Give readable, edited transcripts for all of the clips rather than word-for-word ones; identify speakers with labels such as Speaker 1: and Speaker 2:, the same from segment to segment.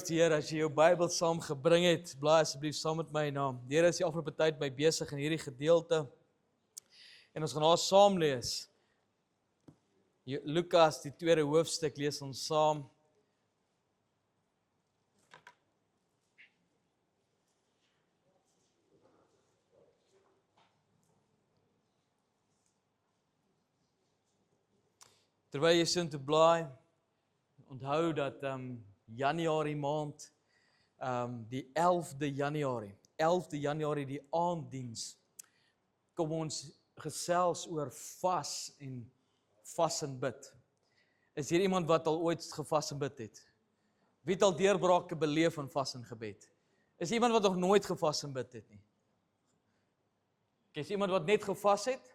Speaker 1: Loof die Here, as jy jou Bybel saam gebring het, blaai asseblief saam met my na. Die Here is die afgelope tyd by besig in hierdie gedeelte. En ons gaan daar saam lees. Lukas, die 2de hoofstuk, lees ons saam. Terwyl jy sin te blaai, onthou dat Januarie maand, die 11de Januarie die aanddiens, kom ons gesels oor vas en bid. Is hier iemand wat al ooit gevas en bid het? Wie het al deurbrake beleef in vas en gebed? Is iemand wat nog nooit gevas en bid het nie? Is iemand wat net gevas het?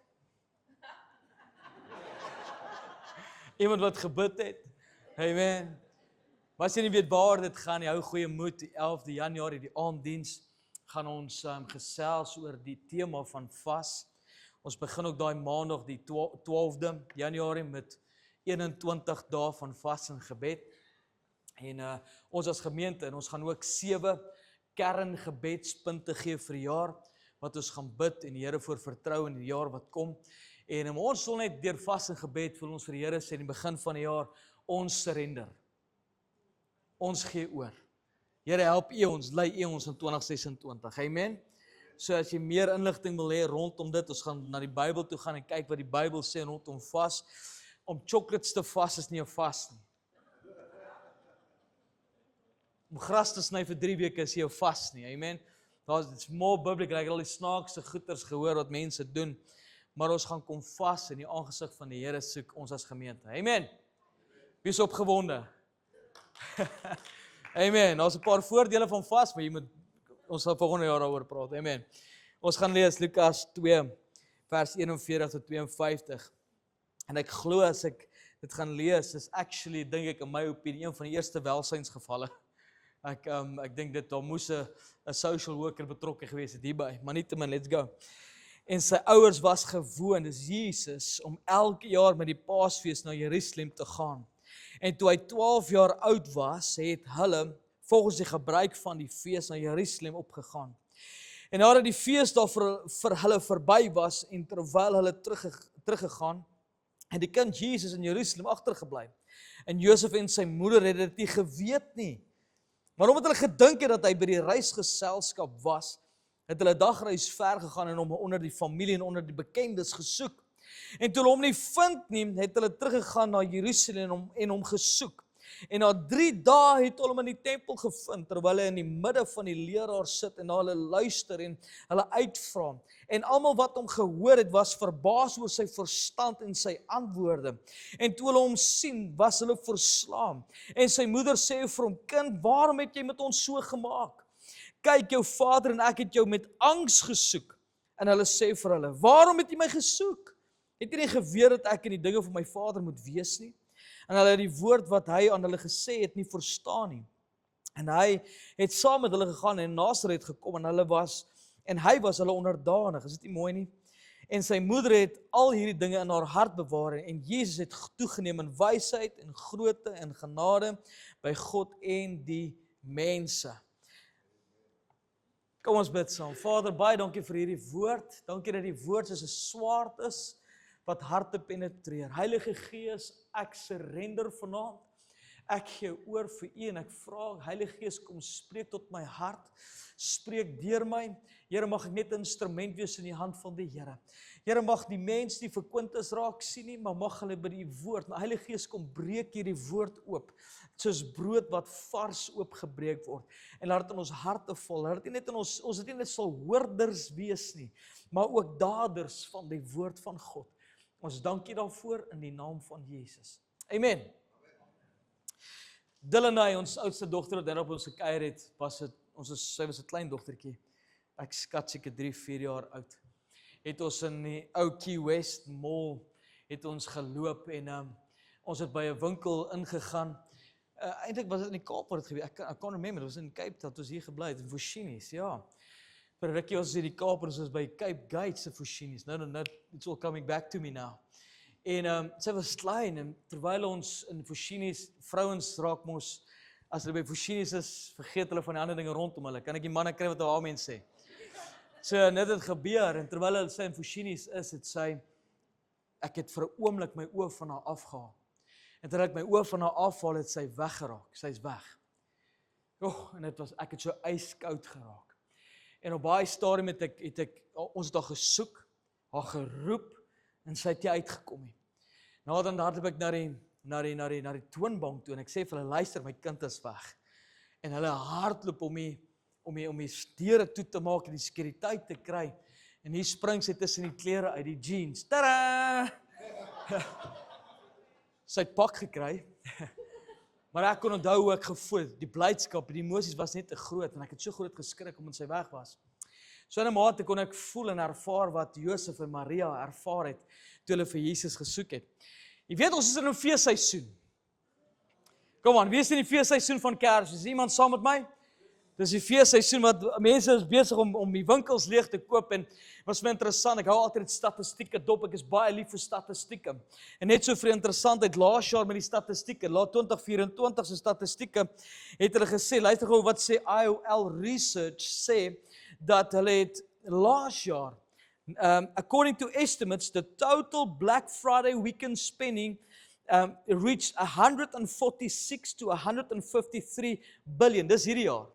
Speaker 1: Iemand wat gebid het? Amen. Maar as jy nie weet waar dit gaan, jy hou goeie moed, die 11de Januarie, die aanddiens, gaan ons gesels oor die tema van vas. Ons begin ook daai maandag, die 12de Januarie, met 21 dae van vas en gebed. En ons as gemeente, en ons gaan ook 7 kerngebedspunte gee vir die jaar, wat ons gaan bid en die Here voor vertrou in die jaar wat kom. En ons wil net deur vas en gebed, wil ons vir die Here sê, in die begin van die jaar, ons surrender. Ons gee oor. Here, help U ons, lei U ons in 2026. Amen. So as jy meer inligting wil hê rondom dit, ons gaan na die Bybel toe gaan en kyk wat die Bybel sê rondom vas. Om chocolates te vas is nie 'n vas nie. Om gras te sny vir 3 weke is nie 'n vas nie. Amen. It's more biblical. Ek het al die snaakse goeters gehoor wat mense doen, maar ons gaan kom vas in die aangesig van die Here soek ons as gemeente. Amen. Wie is opgewonde? Amen. Daar's 'n paar voordele van vas, maar ons sal volgende jaar daaroor praat. Amen. Ons gaan lees Lukas 2 vers 41 tot 52. En ek glo as ek dit gaan lees, is actually, dink ek in my opinie, een van die eerste welsynsgevalle. Ek dink dit daar moes 'n social worker betrokke gewees het hierby, maar nietemin, let's go. En sy ouers was gewoon, dis Jesus, om elke jaar met die Paasfees na Jerusalem te gaan. En toe hy 12 jaar oud was, het hulle volgens die gebruik van die fees na Jerusalem opgegaan. En nadat die fees daar vir hulle verby was, en terwyl hulle teruggegaan, het die kind Jesus in Jerusalem agtergebly. En Josef en sy moeder het dit nie geweet nie. Maar omdat hulle gedink het dat hy by die reisgeselskap was, het hulle dagreis ver gegaan en hom onder die familie en onder die bekendes gesoek. En toe hulle hom nie vind nie, het hulle teruggegaan na Jerusalem en hom gesoek. En na 3 dae het hulle hom in die tempel gevind, terwyl hy in die midde van die leraars sit en na hulle luister en hulle uitvra. En almal wat hom gehoor het, was verbaas oor sy verstand en sy antwoorde. En toe hulle hom sien, was hulle verslaam. En sy moeder sê vir hom, kind, waarom het jy met ons so gemaak? Kyk, jou vader en ek het jou met angs gesoek. En hulle sê vir hulle, waarom het jy my gesoek? Het jy nie geweet dat ek in die dinge van my vader moet wees nie? En hulle het die woord wat hy aan hulle gesê het nie verstaan nie. En hy het saam met hulle gegaan en Nasaret gekom en hy was hulle onderdanig. Is dit nie mooi nie? En sy moeder het al hierdie dinge in haar hart bewaar en Jesus het toegeneem in wysheid en grootte en genade by God en die mense. Kom ons bid saam. Vader, baie dankie vir hierdie woord. Dankie dat die woord soos 'n swaard is wat harte penetreer. Heilige Gees, ek surrender vanaand. Ek gee oor vir U en ek vra, Heilige Gees, kom spreek tot my hart. Spreek deur my. Here, mag ek net 'n instrument wees in die hand van die Here. Here, mag die mens nie verkwintes raak sien nie, maar mag hulle by die woord. Maar Heilige Gees, kom breek hierdie woord oop, soos brood wat vars oopgebreek word. En laat dit in ons harte val. Laat dit nie net in ons dit nie net sal hoorders wees nie, maar ook daders van die woord van God. Ons dank U daarvoor in die naam van Jesus. Amen. Dylan, ons oudste dogter wat op ons gekuier het, sy was 'n klein dogtertjie. Ek skat seker 3-4 jaar oud. Het ons in die ou Key West Mall het ons geloop en ons het by 'n winkel ingegaan. Eintlik was dit in die Kaap waar dit gebeur. Ek kan remember, dit was in Cape Town, ons hier gebly het in Foshinis, ja. Vir 'n rukkie was in die Kaap en ons was by Cape Gates se Foshinis. No, it's all coming back to me now. En sy was klein en terwyl ons in Foshinis, vrouens raak mos as hulle by Fushinis is, vergeet hulle van die ander dinge rondom hulle. Kan ek die manne kry wat ou mense sê? So net het gebeur en terwyl hulle sy in Fushinis is, het sy ek het vir 'n oomblik my oë van haar afgehaal. En terwyl ek my oë van haar afhaal, het sy weggeraak. Sy's weg. En ek het so ijskoud geraak. En op baie stadium ons het haar gesoek, haar geroep en sy het nie uitgekom nie. Nou dan hardloop ek na die toonbank toe en ek sê vir hulle, luister, my kind is weg. En hulle hardloop om die deure toe te maak en die sekuriteit te kry. En hier spring sy tussen die klere uit, die jeans. Tada! Sy het pak gekry. Maar ek kon onthou hoe ek gevoel het. Die blydskap, die emosies was net te groot en ek het so groot geskrik omdat sy weg was. So in 'n mate kon ek voel en ervaar wat Josef en Maria ervaar het toe hulle vir Jesus gesoek het. Jy weet, ons is in 'n feesseisoen. Kom aan, wie is in die feesseisoen van Kers? Is iemand saam met my? Dis die feesseisoen wat mense is besig om die winkels leeg te koop en was my interessant. Ek hou altyd statistieke dop. Ek is baie lief vir statistieke. En net so vir interessantheid, laas jaar met die statistieke, 2024 se statistieke, het hulle gesê, luister gou wat sê IOL Research sê dat hulle het laas jaar, according to estimates, the total Black Friday weekend spending reached 146 to 153 billion. Dis hierdie jaar.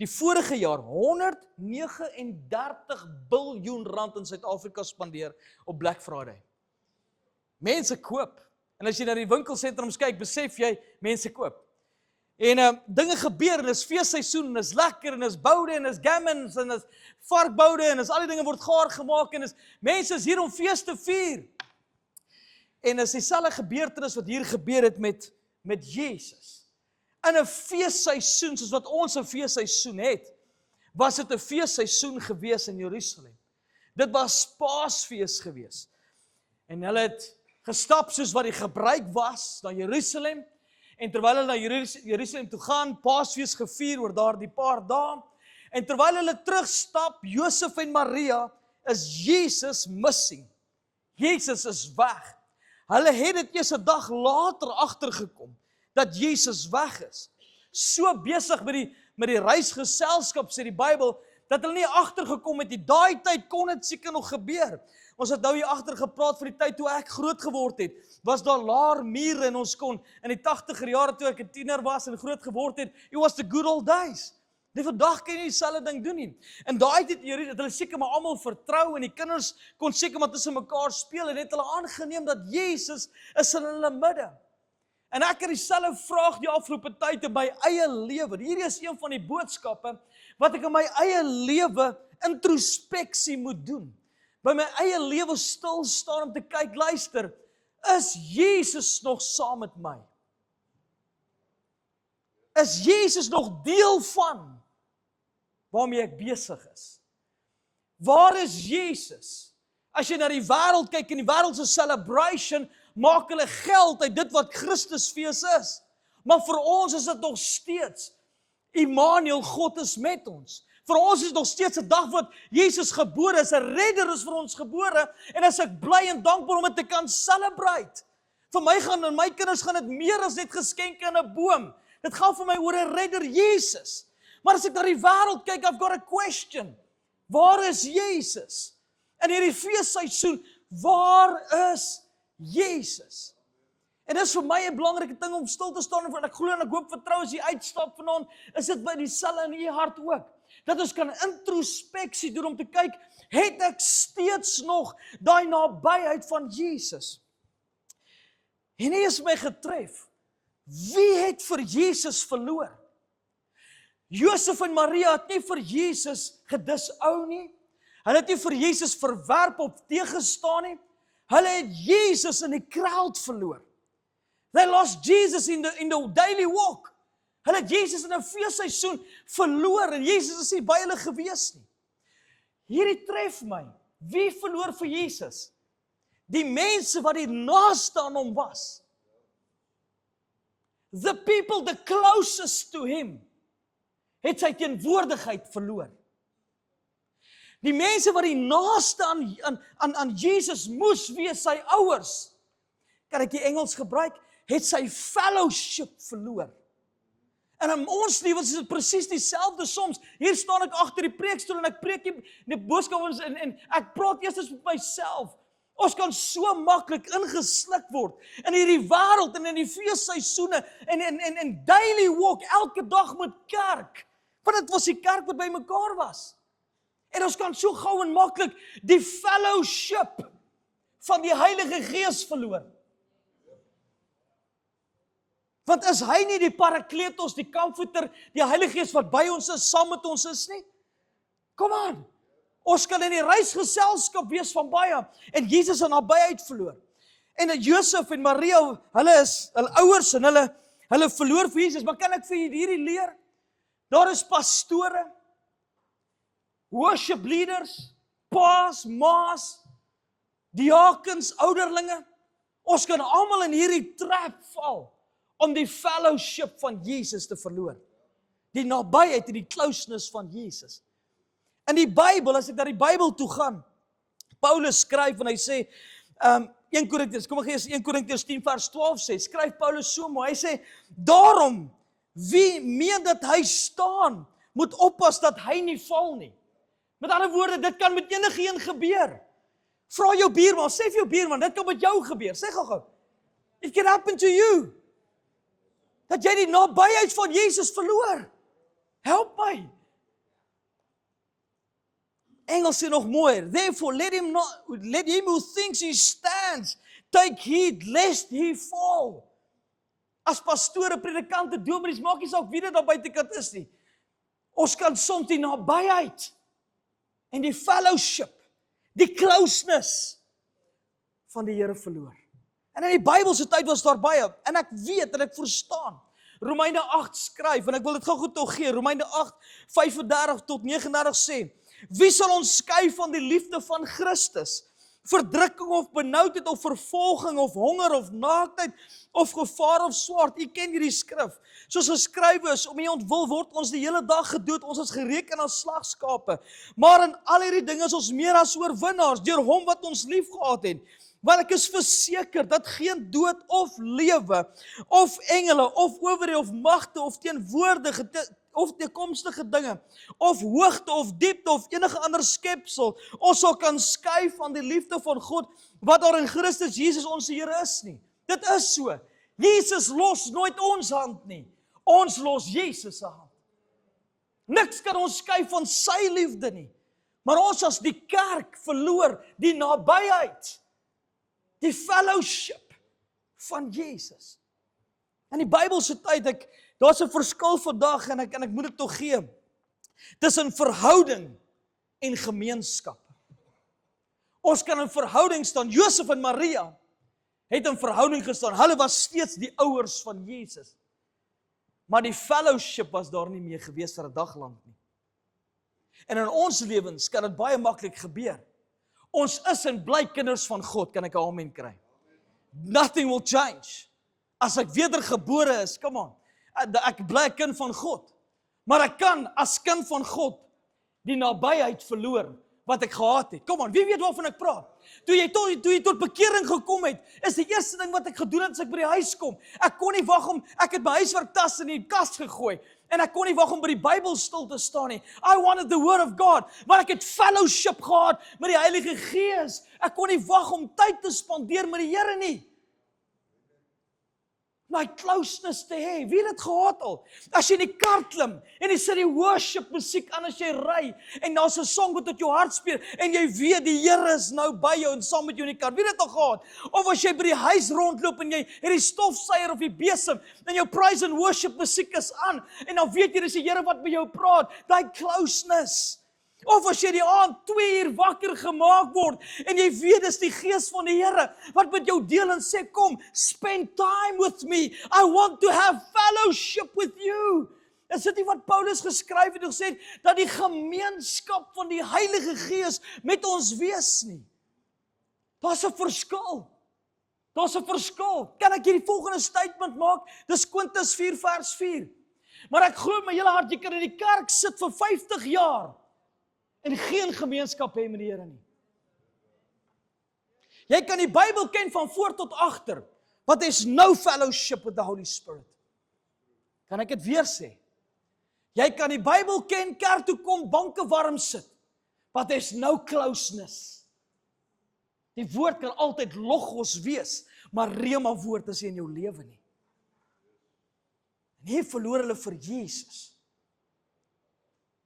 Speaker 1: Die vorige jaar 139 biljoen rand in Suid-Afrika spandeer op Black Friday. Mense koop. En as jy na die winkelsentrums kyk, besef jy, mense koop. En dinge gebeur, en is feesseisoen, en is lekker, en is boude, en is gammons, en is varkboude, en is al die dinge word gaar gemaak, en is mense is hier om fees te vier. En is dieselfde gebeurtenis wat hier gebeur het met Jesus. In 'n feesseisoen, soos wat ons 'n feesseisoen het, was dit 'n feesseisoen gewees in Jerusalem. Dit was Paasfees gewees. En hulle het gestap soos wat die gebruik was na Jerusalem, en terwyl hulle na Jerusalem toe gaan, Paasfees gevier oor daardie paar dae, en terwyl hulle terugstap, Josef en Maria, is Jesus missing. Jesus is weg. Hulle het dit eers 'n dag later agtergekom, dat Jesus weg is. So besig met die reisgeselskap, sê die Bybel, dat hulle nie agtergekom het nie. Daai tyd kon dit seker nog gebeur. Ons het nou hier agter gepraat vir die tyd toe ek groot geword het. Was daar laar mure en ons kon in die 80er jare toe ek 'n tiener was en groot geword het, it was the good old days. Nee, vandag kan jy dieselfde ding doen nie. En daai tyd het hulle seker maar almal vertrou en die kinders kon seker maar tussen mekaar speel en het hulle aangeneem dat Jesus is in hulle midde. En ek het dieselfde vraag die afgelope tyd in my eie lewe. Hierdie is een van die boodskappe wat ek in my eie lewe introspeksie moet doen. By my eie lewe stil staan om te kyk, luister, is Jesus nog saam met my? Is Jesus nog deel van waarmee ek besig is? Waar is Jesus? As jy na die wêreld kyk, in die wêreld se celebration, maak hulle geld uit dit wat Christusfees is. Maar vir ons is dit nog steeds Immanuel, God is met ons. Vir ons is nog steeds 'n dag wat Jesus gebore is, 'n redder is vir ons gebore, en as ek bly en dankbaar om dit te kan celebrate. Vir my en my kinders gaan dit meer as net geskenke in 'n boom. Dit gaan vir my oor 'n redder, Jesus. Maar as ek na die wêreld kyk, I've got a question. Waar is Jesus? In hierdie feesseisoen, waar is Jesus? En dis vir my 'n belangrike ding om stil te staan en ek glo en ek hoop vertrou as jy uitstap vanaand, is dit by dieselfde in u hart ook. Dat ons kan introspeksie doen om te kyk, het ek steeds nog daai nabyheid van Jesus? En hy is my getref. Wie het vir Jesus verloor? Josef en Maria het nie vir Jesus gedishou nie. Hulle het nie vir Jesus verwerp of teëgestaan nie. Hulle het Jesus in die crowd verloor. They lost Jesus in the daily walk. Hulle het Jesus in 'n feesseisoen verloor en Jesus is nie by hulle gewees nie. Hierdie tref my. Wie verloor vir Jesus? Die mense wat die naaste aan hom was. The people the closest to him het sy teenwoordigheid verloor. Die mense wat die naaste aan Jesus moes wees, sy ouers, kan ek die Engels gebruik, het sy fellowship verloor. En in ons lewens is dit presies dieselfde soms. Hier staan ek agter die preekstoel en ek preek die boodskap en ek praat eers met myself. Ons kan so maklik ingesluk word in hierdie wêreld en in die feesseisoene en daily walk elke dag met kerk. Want dit was die kerk wat bymekaar was. En ons kan so gou en maklik die fellowship van die Heilige Gees verloor. Want is hy nie die Parakletos, die Comforter, die Heilige Gees wat by ons is, saam met ons is nie? Kom aan. Ons kan in die reisgeselskap wees van baie en Jesus in nabyheid verloor. En Josef en Maria, hulle ouers en hulle verloor vir Jesus, maar kan ek vir hierdie leer? Daar is pastore, worship leaders, paas, maas, diakens, ouderlinge. Ons kan almal in hierdie trap val om die fellowship van Jesus te verloor. Die nabyheid en die closeness van Jesus. In die Bybel, as ek na die Bybel toe gaan, Paulus skryf en hy sê, 1 Korintiërs, kom ek gee 1 Korintiërs 10 vers 12 sê, skryf Paulus so mooi, hy sê, daarom, wie meen dat hy staan, moet oppas dat hy nie val nie. Met ander woorde, dit kan met enige een gebeur. Vra jou buurman, sê vir jou buurman, dit kan met jou gebeur, sê gou. It can happen to you. Dat jy die nabyheid van Jesus verloor. Help my. Engels sê nog mooier. Therefore, let him who thinks he stands, take heed lest he fall. As pastore, predikante, dominees, maak nie saak wie dit daar buitekant is nie. Ons kan soms die nabyheid en die fellowship, die closeness van die Here verloor. En in die Bybelse tyd was daar baie, en ek weet en ek verstaan. Romeine 8 skryf, en ek wil dit gou goed nog gee, Romeine 8, 35 tot 39 sê, wie sal ons skei van die liefde van Christus? Verdrukking of benoudheid of vervolging of honger of naaktheid of gevaar of swaard. U ken hierdie skrif. Soos geskrywe is, om U ontwil word ons die hele dag gedood, ons is gereken as slagskape. Maar in al hierdie dinge is ons meer as oorwinnaars deur hom wat ons liefgehad het. Want ek is verseker dat geen dood of lewe of engele of owerhede of magte of teenwoordige of toekomstige dinge, of hoogte of diepte of enige ander skepsel, ons sal kan skei van die liefde van God, wat daar in Christus Jesus ons Here is nie. Dit is so. Jesus los nooit ons hand nie. Ons los Jesus se hand. Niks kan ons skei van sy liefde nie. Maar ons as die kerk verloor die nabyheid, die fellowship van Jesus. In die Bybelse tyd, daar's 'n verskil vandag en ek moet dit tog gee, tussen verhouding en gemeenskap. Ons kan in verhouding staan. Josef en Maria het in verhouding gestaan. Hulle was steeds die ouers van Jesus. Maar die fellowship was daar nie meer gewees vir 'n dag lank nie. En in ons lewens kan dit baie maklik gebeur. Ons is en bly kinders van God, kan ek 'n amen kry. Nothing will change. As ek wedergebore is, come on, ek bly 'n kind van God. Maar ek kan as kind van God die nabyheid verloor wat ek gehad het. Kom aan, wie weet waarvan ek praat? Toe jy tot bekering gekom het, is die eerste ding wat ek gedoen het as ek by die huis kom. Ek kon nie wag om, ek het my huiswerktas in die kas gegooi en ek kon nie wag om by die Bybel stil te staan nie. I wanted the word of God, want ek het fellowship gehad met die Heilige Gees. Ek kon nie wag om tyd te spandeer met die Here nie. My closeness te hê, wie het dit gehad al? As jy in die kar klim en jy sit die worship musiek aan as jy ry en daar's 'n song wat tot jou hart speel en jy weet die Here is nou by jou en saam met jou in die kar. Wie het dit al gehad? Of as jy by die huis rondloop en jy het die stofsuier of die besem en jou praise and worship musiek is aan en dan weet jy dis die Here wat by jou praat, daai closeness. Of as jy die aand 2 uur wakker gemaak word en jy weet dis die Gees van die Here wat met jou deel en sê kom, spend time with me. I want to have fellowship with you. Is dit nie wat Paulus geskryf het en gesê dat die gemeenskap van die Heilige Gees met ons wees nie? Daar's 'n verskil. Daar's 'n verskil. Kan ek hierdie volgende statement maak? Dis Korintiërs 4 vers 4. Maar ek glo my hele hart jy kan in die kerk sit vir 50 jaar en geen gemeenskap hê met die Here nie. Jy kan die Bybel ken van voor tot agter, but there's no fellowship with the Holy Spirit. Kan ek dit weer sê? Jy kan die Bybel ken, kerk toe kom, banke warm sit. But there's no closeness. Die woord kan altyd logos wees, maar rema woord is nie in jou lewe nie. En hier verloor hulle vir Jesus.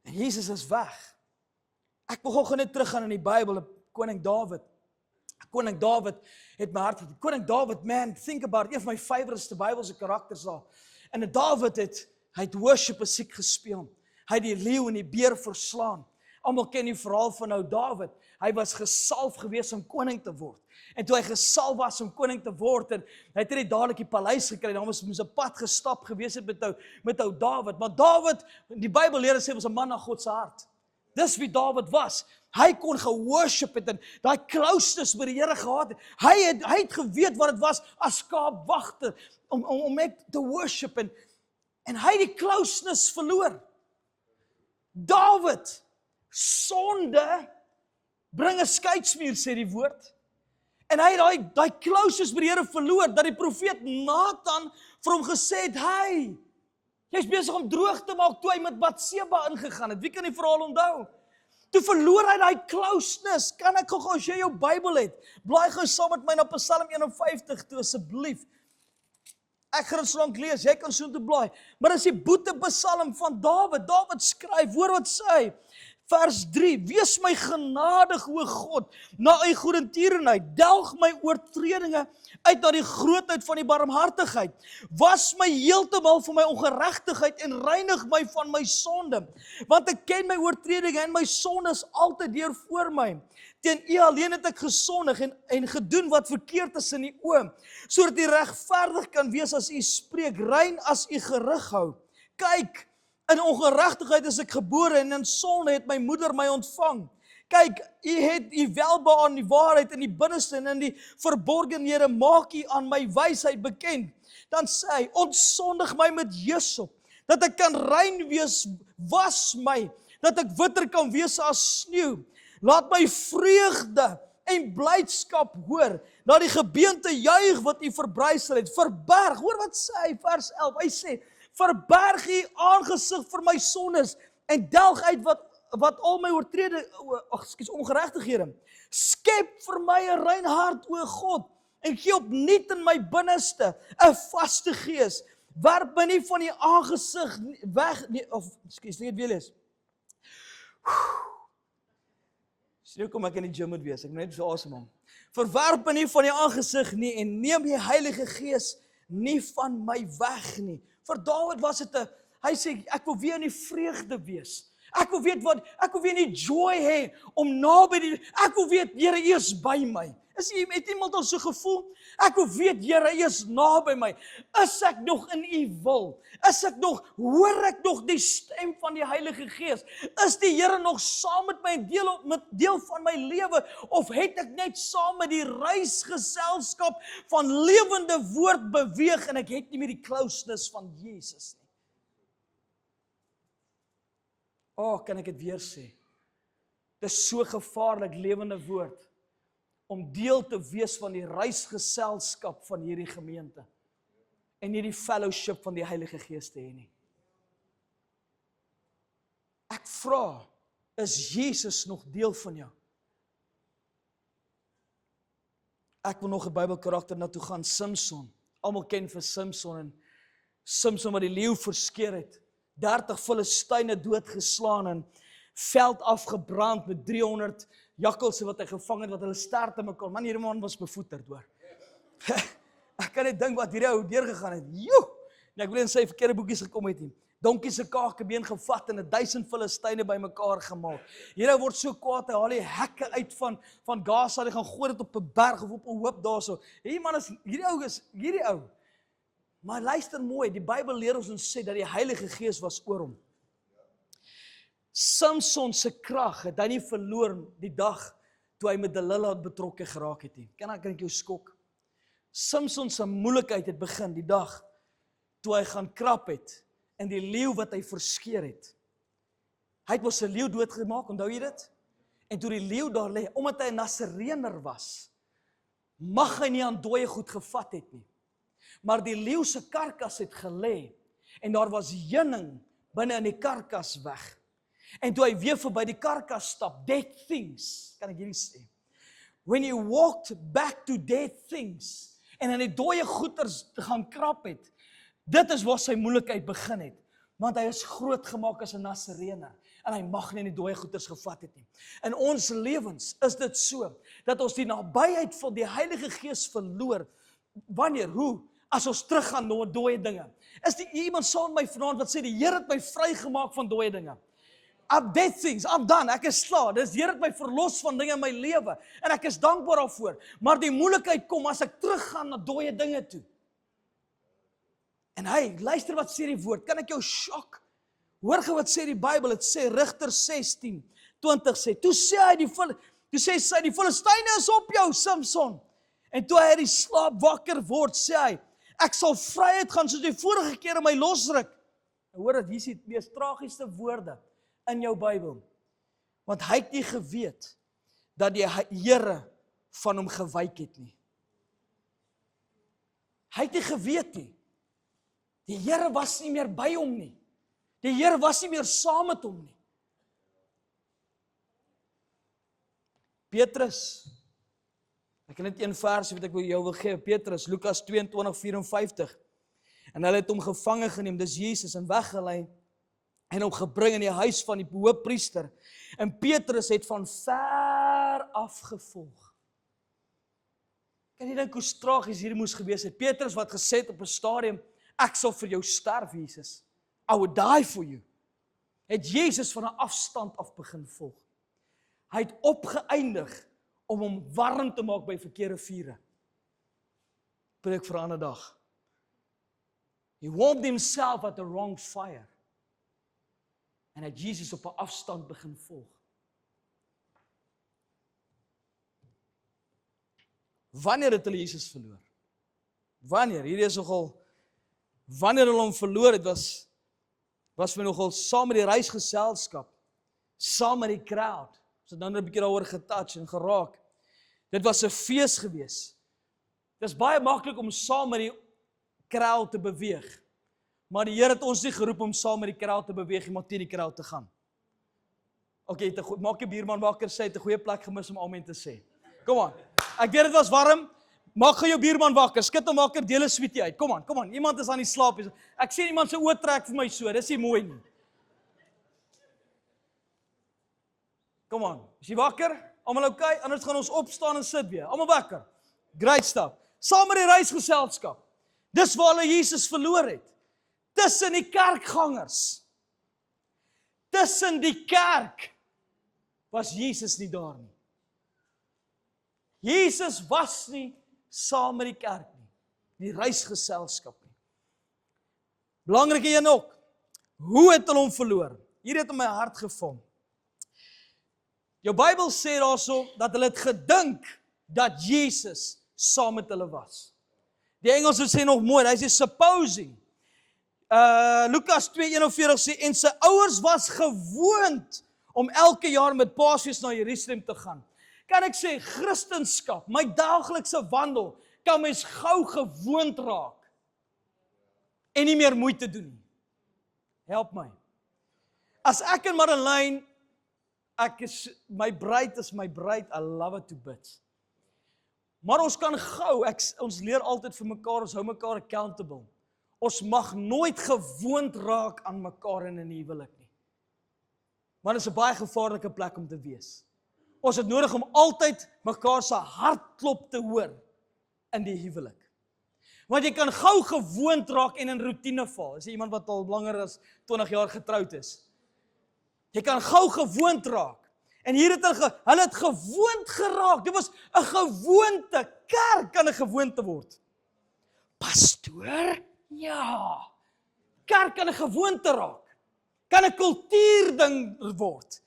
Speaker 1: En Jesus is weg. Ek wil gou net teruggaan in die Bybel, Koning Dawid. Koning Dawid het my hart. Koning Dawid, man, think about it, een van my favourite Bybelse karakters daar. En Dawid hy het worship musiek gespeel. Hy het die leeu en die beer verslaan. Almal ken die verhaal van nou Dawid. Hy was gesalf gewees om koning te word. En toe hy gesalf was om koning te word, en hy het nie dadelik die paleis gekry, dan moes 'n pad gestap gewees het met ou Dawid. Maar Dawid, die Bybel leer sê, was 'n man na God se hart. Dis wie Dawid was. Hy kon geworship het en daai closeness met die Here gehad het. Hy het geweet wat dit was as skaapwagter om net te worship en hy het die closeness verloor. Dawid, sonde bring 'n skeidsmuur, sê die woord. En hy het daai closeness met die Here verloor, dat die profeet Nathan vir hom gesê het, hey, jy's besig om droog te maak toe hy met Batseba ingegaan het. Wie kan die verhaal onthou? Toe verloor hy daai closeness. Kan ek gou as jy jou Bybel het, blaai gou saam met my na Psalm 51 toe asseblief. Ek gaan dit so lank lees, jy kan so toe blaai. Maar dis die boete Psalm van Dawid. Dawid skryf, hoor wat sê hy. Vers 3, wees my genadig, o God, na u goedertierenheid, delg my oortredinge uit na die grootheid van die barmhartigheid, was my heeltemal van my ongeregtigheid en reinig my van my sonde, want ek ken my oortredinge en my sonde is altyd deur voor my. Teen u alleen het ek gesondig en gedoen wat verkeerd is in die oë, sodat u regverdig kan wees as u spreek, rein as u gerig hou. Kyk, in ongeregtigheid is ek gebore en in sonde het my moeder my ontvang. Kyk, u het u welbehaag die waarheid in die binneste en in die verborgenhede maak u aan my wysheid bekend. Dan sê hy, ontsondig my met hyssop, dat ek kan rein wees, was my, dat ek witter kan wees as sneeu. Laat my vreugde en blydskap hoor, na die gebeente juig wat u verbrysel het. Verberg, hoor wat sê hy, vers 11, hy sê, verberg u aangesig vir my sondes en delg uit wat al my ongeregtighede. Skep vir my 'n rein hart, o God, en gee opnuut in my binneste 'n vaste gees. Werp my nie van die aangesig weg nie, of ekskuus, net weer lees. Sien kom ek in die gym moet wees, ek moet net so asemhaal. Verwerp my nie van die aangesig nie en neem die Heilige Gees nie van my weg nie. Vir Dawid was dit hy sê, ek wil weer in die vreugde wees. Ek wil weer in die joy hê, om naby die, ek wil weet, Here, U is by my. Het iemand al so gevoel? Ek wil weet, Here, U is naby my. Is ek nog in U wil? Hoor ek nog die stem van die Heilige Gees? Is die Here nog saam met my deel van my lewe? Of het ek net saam met die reisgeselskap van lewende woord beweeg en ek het nie meer die closeness van Jesus nie? Kan ek dit weer sê? Dit is so gevaarlik, lewende woord, om deel te wees van die reisgeselskap van hierdie gemeente en nie die fellowship van die Heilige Gees te hê nie. Ek vra, is Jesus nog deel van jou? Ek wil nog 'n Bybelkarakter na toe gaan, Samson. Almal ken vir Samson, en Samson wat die leeu verskeer het, 30 Filistyne doodgeslaan en veld afgebrand met 300 jakkalse wat hy gevang het, wat hulle sterte mekaar. Man, hierdie man was bevoeterd, hoor. Ek kan net dink wat hierdie ou deurgegaan het. Joe! Nee, ek wil in sy verkeerde boekies gekom het nie. Donkie se kakebeen gevat en 1000 Filistyne bymekaar gemaak. Hierdie word so kwaad, hy haal die hekke uit van Gaza, hy gaan gooi dit op 'n berg of op 'n hoop daarso. Hierdie ou. Maar luister mooi, die Bybel leer ons en sê dat die Heilige Gees was oor hom. Samson se krag het hy nie verloor die dag toe hy met Delilah betrokke geraak het nie. Kan ek jou skok? Samson se moeilikheid het begin die dag toe hy gaan krap het en die leeu wat hy verskeer het. Hy het mos 'n leeu doodgemaak, onthou jy dit? En toe die leeu daar lê, omdat hy 'n Nasareëner was, mag hy nie aan dooie goed gevat het nie. Maar die leeu se karkas het gelê En daar was heuning binne in die karkas weg. En toe hy weer verby die karkas stap, dead things, kan ek hierdie sê. When he walked back to dead things, en in die dooie goeters gaan krap het, dit is waar sy moeilikheid begin het. Want hy is groot gemaak as 'n Nasarener, en hy mag nie in die dooie goeters gevat het nie. In ons lewens is dit so, dat ons die nabyheid van die Heilige Gees verloor. Wanneer? Hoe? As ons teruggaan na dooie dinge. Is die iemand saam met my vanaand wat sê, die Here het my vrygemaak van dooie dinge. I'm dead things, I'm done, ek is klaar. Dis Here het my verlos van dinge in my lewe, en ek is dankbaar daarvoor. Maar die moeilikheid kom as ek teruggaan na dooie dinge toe. En hy, luister wat sê die woord, kan ek jou shock? Hoor gou wat sê die Bybel, het sê Rigter 16:20 sê, toe sê sy, die Filistyne is op jou, Samson. En toe hy uit die slaap wakker word, sê hy, ek sal vryheid gaan soos die vorige keer in my losruk. En hoor dat hier is die mees tragiese woorde in jou Bybel. Want hy het nie geweet dat die Here van hom gewyk het nie. Hy het nie geweet nie. Die Here was nie meer by hom nie. Die Here was nie meer saam met hom nie. Petrus, ek het net een vers wat ek jou wil gee, Petrus, Lukas 22:54. En hulle het hom gevange geneem, dis Jesus, en weggelei, en hom gebring in die huis van die hoofpriester. En Petrus het van ver af gevolg. Kan jy dink hoe tragies hierdie moes gewees het? Petrus wat gesê het op 'n stadium, ek sal vir jou sterf, Jesus. I would die for you. Het Jesus van 'n afstand af begin volg. Hy het opgeëindig om hom warm te maak by verkeerde vure. Preek vir 'n ander dag. He warmed himself at the wrong fire. En het Jesus op 'n afstand begin volg. Wanneer het hulle Jesus verloor? Wanneer? Hierdie is nogal, wanneer hulle hom verloor het, was my nogal saam met die reisgeselskap, saam met die crowd. Ons het nou 'n bietjie daaroor getouch en geraak. Dit was 'n fees gewees. Dit is baie maklik om saam met die crowd te beweeg. Maar die Here het ons nie geroep om saam met die crowd te beweeg, maar teen die crowd te gaan. Okay, maak jy buurman wakker, sê, het 'n goeie plek gemis om amen te sê. Kom aan. Ek weet dit was warm. Maak gou jou buurman wakker. Skud hom wakker, deel 'n sweetie uit. Kom aan. Iemand is aan die slaap. Ek sien iemand se oë trek vir my so. Dis nie mooi nie. Kom aan. Is jy wakker? Almal okay? Anders gaan ons opstaan en sit weer. Almal wakker. Great stuff. Saam met die reisgeselskap. Dis waar hulle Jesus verloor het. Tussen die kerkgangers. Tussen die kerk was Jesus nie daar nie. Jesus was nie saam met die kerk nie. Die reisgeselskap nie. Belangrike een ook. Hoe het hulle hom verloor? Hier het in my hart geval. Jou Bybel sê daarso dat hulle het gedink dat Jesus saam met hulle was. Die Engels sê nog mooi, hy sê supposing. Lukas 2:41 sê, en sy ouers was gewoond om elke jaar met Paasfees na Jerusalem te gaan. Kan ek sê, Christendom, my daaglikse wandel, kan mens gou gewoond raak en nie meer moeite doen nie. Help my. As ek en Marlene, my bruid is my bruid, I love it to bits. Maar ons kan gou, ons leer altyd vir mekaar, ons hou mekaar accountable. Ons mag nooit gewoond raak aan mekaar in 'n huwelik nie. Maar dit is 'n baie gevaarlike plek om te wees. Ons het nodig om altyd mekaar se hartklop te hoor in die huwelik. Want jy kan gou gewoond raak en in roetine val. Is jy iemand wat al langer as 20 jaar getroud is? Jy kan gou gewoond raak. En hier het hulle het gewoond geraak. Dit was 'n gewoonte. Kerk kan 'n gewoonte word. Pastoor? Ja. Kerk kan 'n gewoonte raak. Kan 'n kultuurding word.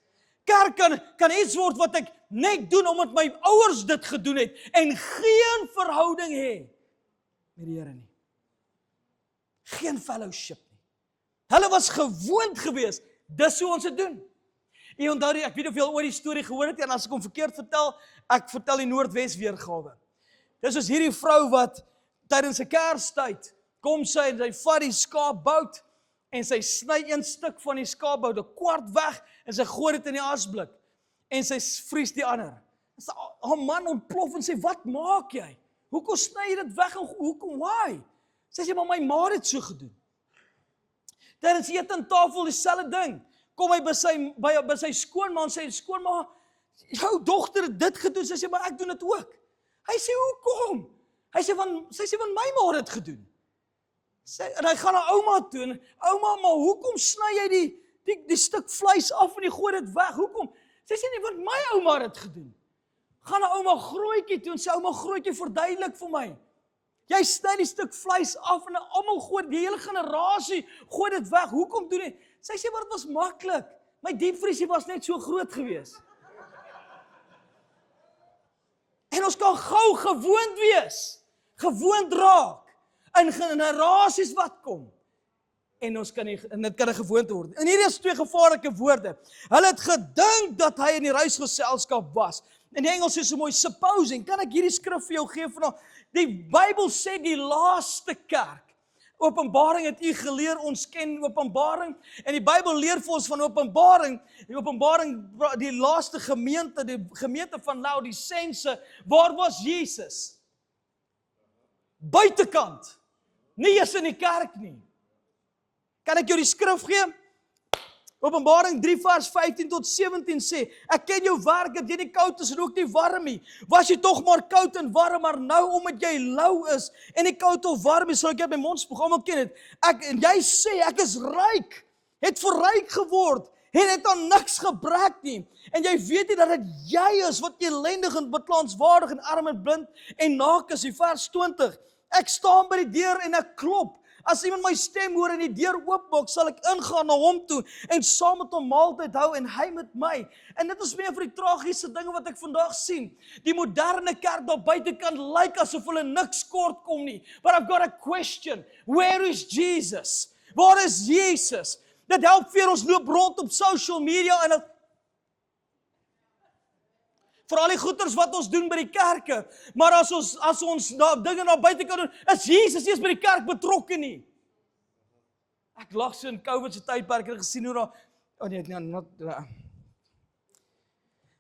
Speaker 1: Kerk kan iets word wat ek net doen omdat my ouers dit gedoen het en geen verhouding hê met die Here nie. Geen fellowship nie. Hulle was gewoond geweest. Dis hoe ons dit doen. Jy onthou, ek weet of jy al ooit die storie gehoor het, en as ek hom verkeerd vertel, ek vertel die Noordwes weergawe. Dis hierdie vrou wat tydens 'n Kerstyd kom sy en sy vat die skaapbout En sy sny een stuk van die skaapbout, 'n kwart weg, en sy gooi dit in die asblik. En sy vries die ander. Haar man ontplof en sê, wat maak jy? Hoekom sny jy dit weg en hoekom, why? Sy sê, maar my ma het dit so gedoen. Tydens eet aan tafel dieselfde ding. Kom hy by sy skoonma en sê, skoonma, jou dogter het dit gedoen. Sy sê, maar ek doen dit ook. Hy sê, hoekom? Sy sê, want my ma het dit gedoen. En hy gaan na ouma toe, en ouma, maar hoekom sny jy die stuk vleis af en jy gooi dit weg? Hoekom? Sy sê nie, want my ouma het dit gedoen. Gaan na ouma Grootjie toe en sê, ouma Grootjie, verduidelik vir my. Jy sny die stuk vleis af en almal gooi, die hele generasie gooi dit weg. Hoekom doen jy? Sy sê, maar dit was maklik. My diepvriesie was net so groot gewees. En ons kan gou gewoond wees, gewoond raak, in generasies wat kom. En dit kan 'n gewoonte word. En hierdie is twee gevaarlike woorde. Hulle het gedink dat hy in die reisgeselskap was. In die Engels is so mooi, supposing. Kan ek hierdie skrif vir jou gee vanaand? Die Bybel sê die laaste kerk. Openbaring het u geleer, ons ken Openbaring. En die Bybel leer vir ons van Openbaring. Die Openbaring, die laaste gemeente, die gemeente van Laodicense, waar was Jesus? Buitekant. Nie eens in die kerk nie. Kan ek jou die skrif gee? Openbaring 3 vers 15 tot 17 sê, ek ken jou werk, dat jy nie koud is en ook nie warm nie. Was jy tog maar koud en warm, maar nou omdat jy lou is en nie koud of warm is, sal ek jou by my mond spoeg, almal ken dit. En jy sê, ek is ryk, het verryk geword, en het aan niks gebrek nie. En jy weet nie dat dit jy is wat elendig en beklaanswaardig en arm en blind en naak is. In vers 20, ek staan by die deur en ek klop. As iemand my stem hoor en die deur oopmaak, sal ek ingaan na hom toe en saam met hom maaltyd hou en hy met my. En dit is meer vir die tragiese dinge wat ek vandag sien. Die moderne kerk daar buitekant lyk asof hulle niks kort kom nie. But I've got a question. Where is Jesus? Waar is Jesus? Dit help vir ons loop rond op social media en vir al die goeders wat ons doen by die kerke. Maar as ons dinge na buite kan doen, is Jesus nie eens by die kerk betrokke nie. Ek lag so in COVID se tydperk en gesien hoe daar,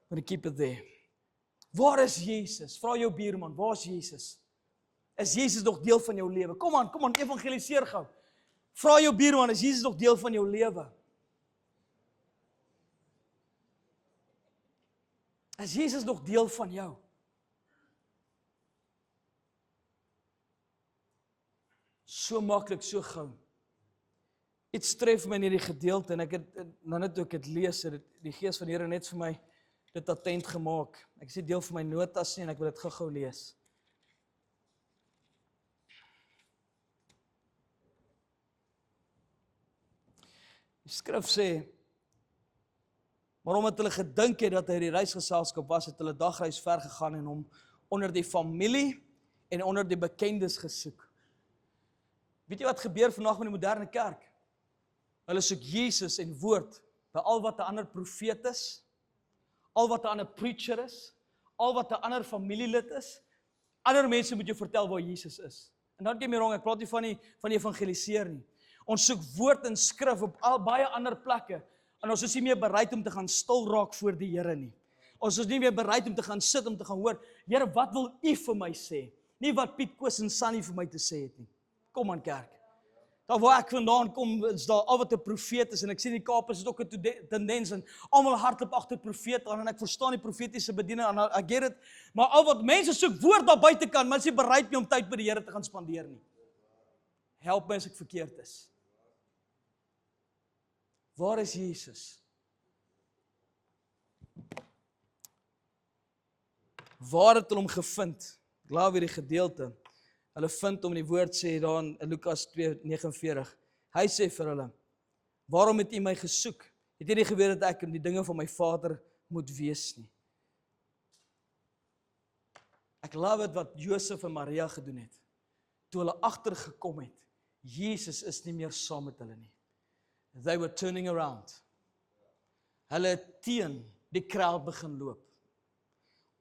Speaker 1: but keep it there. Waar is Jesus? Vra jou buurman, waar is Jesus? Is Jesus nog deel van jou lewe? Kom aan, evangeliseer gou. Vra jou buurman, is Jesus nog deel van jou lewe? Is Jesus nog deel van jou? So maklik, so gou. Iets tref my in hierdie gedeelte en ek het nou net toe ek dit lees, het die Gees van die Here net vir my dit attent gemaak. Ek sê deel van my notas nie en ek wil dit gou lees. Die skrif sê, maar omdat hulle gedink het dat hy die reisgeselskap was, het hulle dagreis ver gegaan en hom onder die familie en onder die bekendes gesoek. Weet jy wat gebeur vandag met die moderne kerk? Hulle soek Jesus en woord by al wat 'n ander profeet is, al wat 'n ander preacher is, al wat 'n ander familielid is. Ander mense moet jou vertel waar Jesus is. En don't get me wrong, ek praat nie van evangeliseer nie. Ons soek woord en skrif op baie ander plekke. En ons is nie meer bereid om te gaan stil raak voor die Here nie. Ons is nie meer bereid om te gaan sit, om te gaan hoor, Here, wat wil U vir my sê? Nie wat Piet, Koos en Sunny vir my te sê het nie. Kom aan kerk. Daar waar ek vandaan kom, is daar al wat 'n profeet is, en ek sien die Kaap is ook 'n tendens, en almal hardloop agter profeet aan, en ek verstaan die profetiese bediening, en I get it, maar al wat mense soek woord daar buite kan, maar is nie bereid nie om tyd by die Here te gaan spandeer nie. Help my as ek verkeerd is. Waar is Jesus? Waar het hulle hom gevind? Ek laat weer die gedeelte. Hulle vind hom, die woord sê daar in Lukas 2:49. Hy sê vir hulle, waarom het u my gesoek? Het jy nie geweet dat ek in die dinge van my Vader moet wees nie? Ek love het wat Josef en Maria gedoen het. Toe hulle agtergekom het, Jesus is nie meer saam met hulle nie. They were turning around. Hulle het teen die crowd begin loop.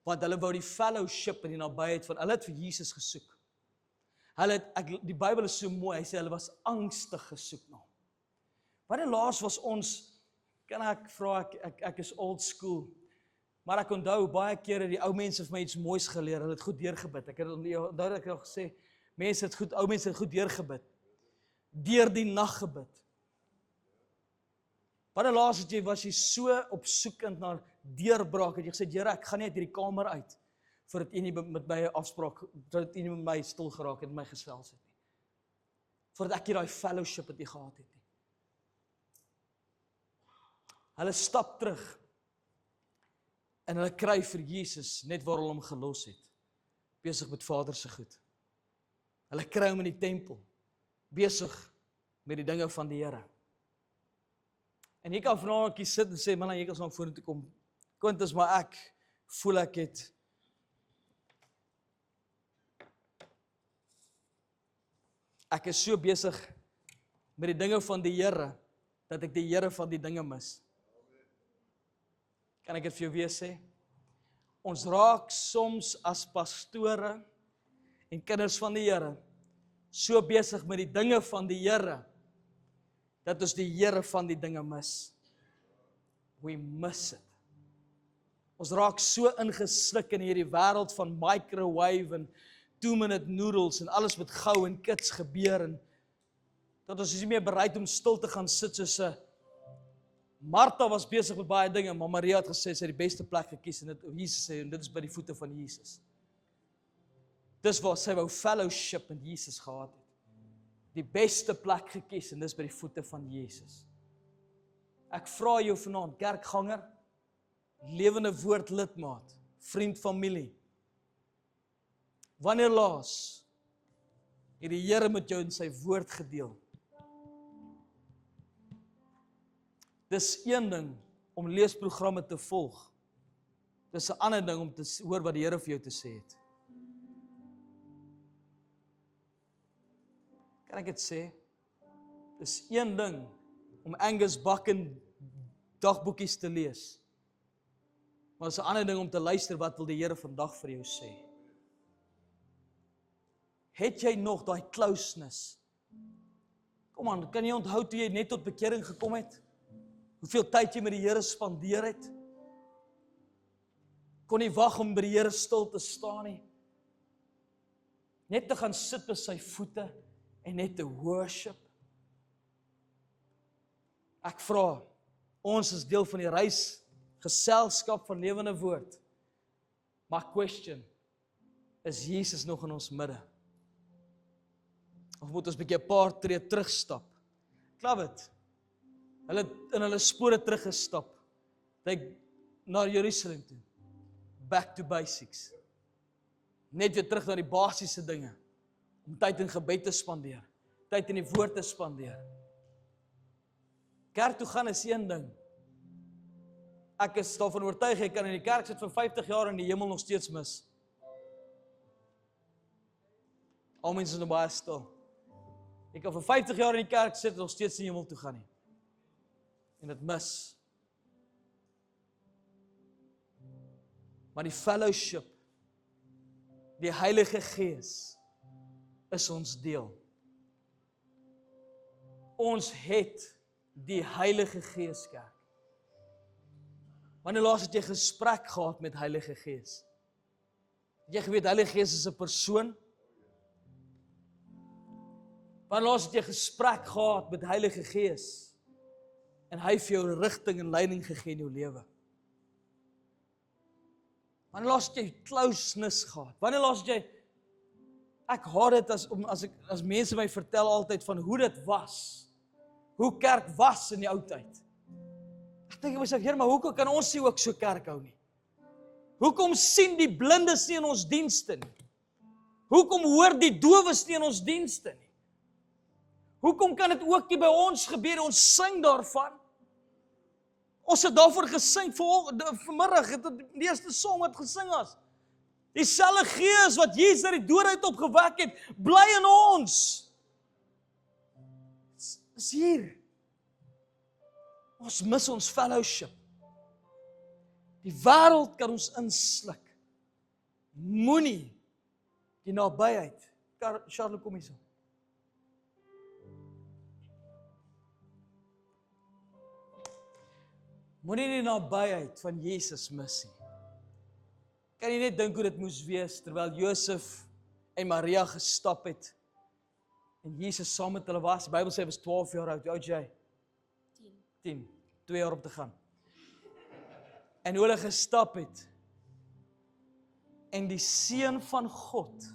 Speaker 1: Want hulle wou die fellowship en die nabyheid van, hulle het vir Jesus gesoek. Die Bybel is so mooi, hy sê hulle was angstig gesoek na hom. Wanneer laas was ons, kan ek vra, ek is old school, maar ek onthou baie kere die ou mense het my iets moois geleer, hulle het goed deurgebid. Ek het onthou dat ek al gesê, ou mense het goed deurgebid. Deur die nag gebid. Wanneer laas was jy so opsoekend na deurbraak, het jy gesê, Here, ek gaan nie uit hierdie kamer uit, voordat U nie met my 'n afspraak, voordat U nie met my stil geraak het, met my gesels het nie. Voordat ek nie daai fellowship met U gehad het nie. Hulle stap terug, en hulle kry vir Jesus, net waar hulle hom gelos het, besig met Vader se goed. Hulle kry hom in die tempel, besig met die dinge van die Here. En jy kan vanaand sit en sê, man, jy kan so vorentoe kom. Quintus, maar ek voel ek het ek is so besig met die dinge van die Here, dat ek die Here van die dinge mis. Kan ek dit vir jou weer sê? Ons raak soms as pastore en kinders van die Here so besig met die dinge van die Here, dat ons die Here van die dinge mis. We miss it. Ons raak so ingesluk in hierdie wêreld van microwave en 2-minute noodles en alles met gou en kits gebeur, en dat ons is nie meer bereid om stil te gaan sit soos 'n Martha was besig met baie dinge, maar Maria het gesê sy het die beste plek gekies, en Jesus sê, en dit is by die voete van Jesus. Dis waar sy wou fellowship met Jesus gehad het. Die beste plek gekies, en dis by die voete van Jesus. Ek vra jou vanaand, kerkganger, lewende woord lidmaat, vriend, familie, wanneer laas het die Here met jou in sy woord gedeel? Dis een ding om leesprogramme te volg. Dis 'n ander ding om te hoor wat die Here vir jou te sê het. Kan ek dit sê? Dis een ding om Angus Buchan dagboekies te lees. Maar dis 'n ander ding om te luister wat wil die Here vandag vir jou sê. Het jy nog daai closeness? Kom aan, kan jy onthou toe jy net tot bekering gekom het? Hoeveel tyd jy met die Here spandeer het? Kon nie wag om by die Here stil te staan nie. Net te gaan sit by sy voete en net te worship. Ek vra, ons is deel van die reis, geselskap van lewende woord. Maar question, is Jesus nog in ons midde? Of moet ons 'n bietjie 'n paar tree terugstap? Klap dit. Hulle het in hulle spore teruggestap. Na Jerusalem toe. Back to basics. Net weer terug na die basiese dinge. Om tyd in gebed te spandeer. Tyd in die woord te spandeer. Kerk toe gaan is een ding. Ek is daarvan oortuig, ek kan in die kerk sit vir 50 jaar en die hemel nog steeds mis. Al mense is nou baie stil. Ek kan vir 50 jaar in die kerk sit en nog steeds in die hemel toe gaan nie. En dit mis. Maar die fellowship, die Heilige Gees, is ons deel. Ons het die Heilige Gees, kerk. Wanneer laas het jy gesprek gehad met Heilige Gees? Het jy geweet Heilige Gees is 'n persoon? Wanneer laas het jy gesprek gehad met Heilige Gees? En hy vir jou rigting en leiding gegee in jou lewe. Wanneer laas het jy closeness gehad? Wanneer laas het jy, ek haat dit as mense my vertel altyd van hoe dit was. Hoe kerk was in die ou tyd. Ek dink myself, Here, maar hoekom kan ons nie ook so kerk hou nie? Hoekom sien die blindes nie in ons dienste nie? Hoekom hoor die dowes nie in ons dienste nie? Hoekom kan dit ook nie by ons gebeur? Ons sing daarvan. Ons het daarvoor gesing vanmiddag, het die eerste song wat gesing is. Dieselfde Gees wat Jesus uit die dood uit opgewek het, bly in ons. Is hier. Ons mis ons fellowship. Die wêreld kan ons insluk. Moenie die nabyheid. Charlotte, kom hier so. Moenie die nabyheid van Jesus mis nie. Kan jy net dink hoe dit moes wees, terwyl Josef en Maria gestap het, en Jesus saam met hulle was. Die Bybel sê hy was 12 jaar oud. Hoe oud jy? 10. 2 jaar op te gaan. En hoe hulle gestap het, en die Seun van God,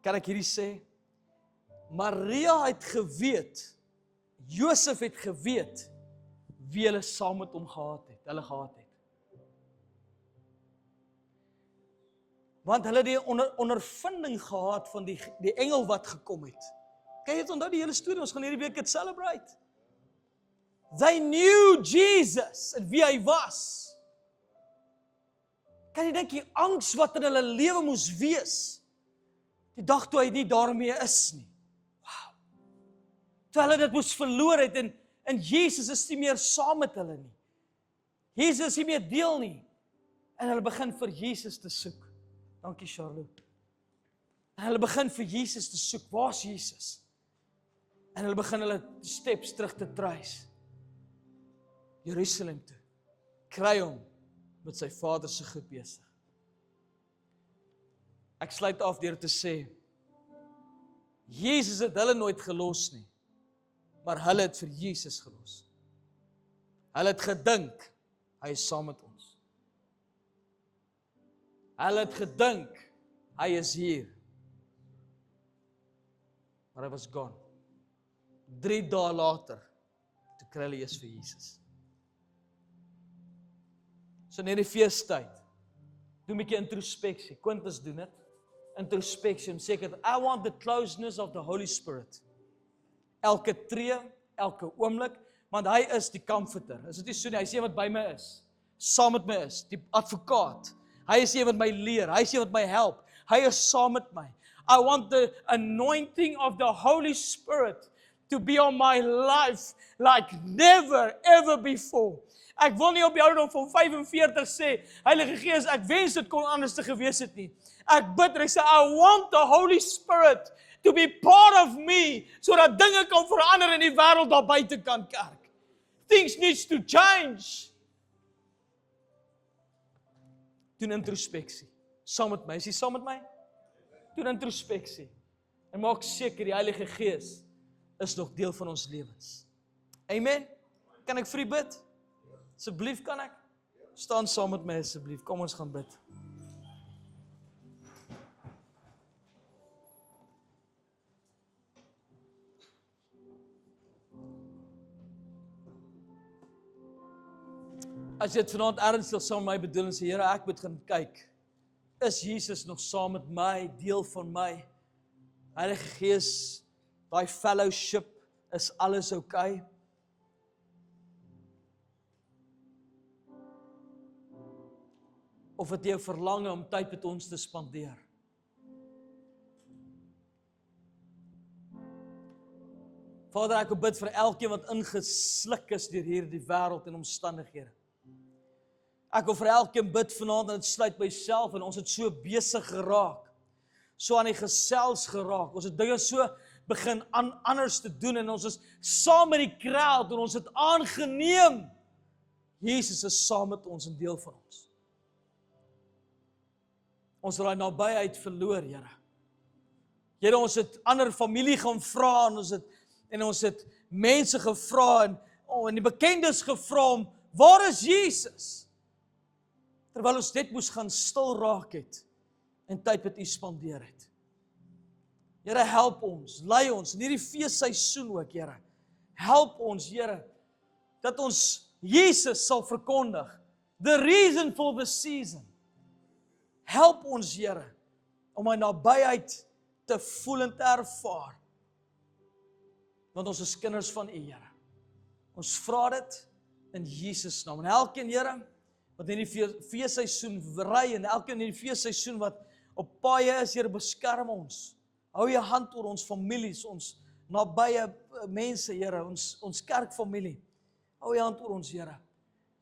Speaker 1: kan ek hierdie sê, Maria het geweet, Josef het geweet, wie hulle saam met hom gehad het, Want hulle het die ondervinding gehad van die engel wat gekom het. Kan jy het onthou die hele storie, ons gaan hierdie week dit celebrate. They knew Jesus en wie hy was. Kan jy dink die angs wat in hulle lewe moes wees, die dag toe hy nie daarmee is nie. Wow. Toe hulle dit moes verloor het en Jesus is nie meer saam met hulle nie. Jesus is nie meer deel nie. En hulle begin vir Jesus te soek. Dankie Charlotte. En hulle begin vir Jesus te soek. Waar's Jesus? En hulle begin hulle steps terug te trace. Jerusalem toe. Kry hom met sy Vader se goed besig. Ek sluit af deur te sê, Jesus het hulle nooit gelos nie, maar hulle het vir Jesus gelos. Hulle het gedink, hy is saam met ons. Hulle het gedink, hy is hier. Maar hy was gone. 3 dae later, toe kry hulle eers vir Jesus. So net die feestyd, doen 'n bietjie introspeksie. Quintus doen dit. Introspeksie, en sê ek, I want the closeness of the Holy Spirit. Elke tree, elke oomblik, want hy is die comforter. Is dit nie so nie? Hy is een wat by my is, saam met my is, die advokaat. Hy is een wat my leer, hy is een wat my help. Hy is saam met my. I want the anointing of the Holy Spirit to be on my life like never ever before. Ek wil nie op die ouderdom van 45 sê, Heilige Gees, ek wens dit kon anders te gewees het nie. Ek bid en ek sê, I want the Holy Spirit to be part of me, sodat dinge kan verander in die wêreld daar buite kan kerk. Things needs to change. Doen introspeksie. Saam met my. Is jy saam met my? Doen introspeksie. En maak seker die Heilige Gees is nog deel van ons lewens. Amen. Kan ek vir u bid? Asseblief kan ek? Staan saam met my asseblief. Kom ons gaan bid. As jy dit vanaand ernstig saam met my bedoel en sê, Here, ek moet gaan kyk. Is Jesus nog saam met my, deel van my? Heilige Gees, daai fellowship, is alles okay? Of het jy 'n verlange om tyd met ons te spandeer? Vader, ek bid vir elkeen wat ingesluk is deur hierdie wêreld en omstandighede. Ek wil vir elkeen bid vanaand en dit sluit myself en ons het so besig geraak. So aan die gesels geraak. Ons het dinge so begin anders te doen en ons is saam met die crowd en ons het aangeneem. Jesus is saam met ons en deel van ons. Ons het daai nabyheid verloor, Here. Here, ons het ander familie gaan vra en ons het mense gevra en die bekendes gevra om, waar is Jesus? Terwyl ons net moes gaan stil raak het en tyd met U spandeer het. Here, help ons, lei ons in hierdie feesseisoen ook, Here. Help ons, Here, dat ons Jesus sal verkondig. The reason for the season. Help ons, Here, om my nabyheid te voel en te ervaar. Want ons is kinders van U, Here. Ons vra dit in Jesus naam. En elkeen, Here, wat in die feesseisoen ry en elkeen in die feesseisoen wat op paaie is, Here, beskerm ons. Hou jou hand oor ons families, ons nabye mense, Here, ons kerkfamilie. Hou jou hand oor ons, Here,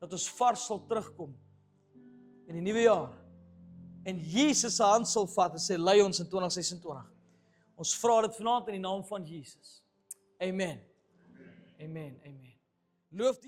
Speaker 1: dat ons vars sal terugkom in die nuwe jaar. En Jesus se hand sal vat en sê, lei ons in 2026. Ons vra dit vanaand in die naam van Jesus. Amen. Amen. Amen. Loof die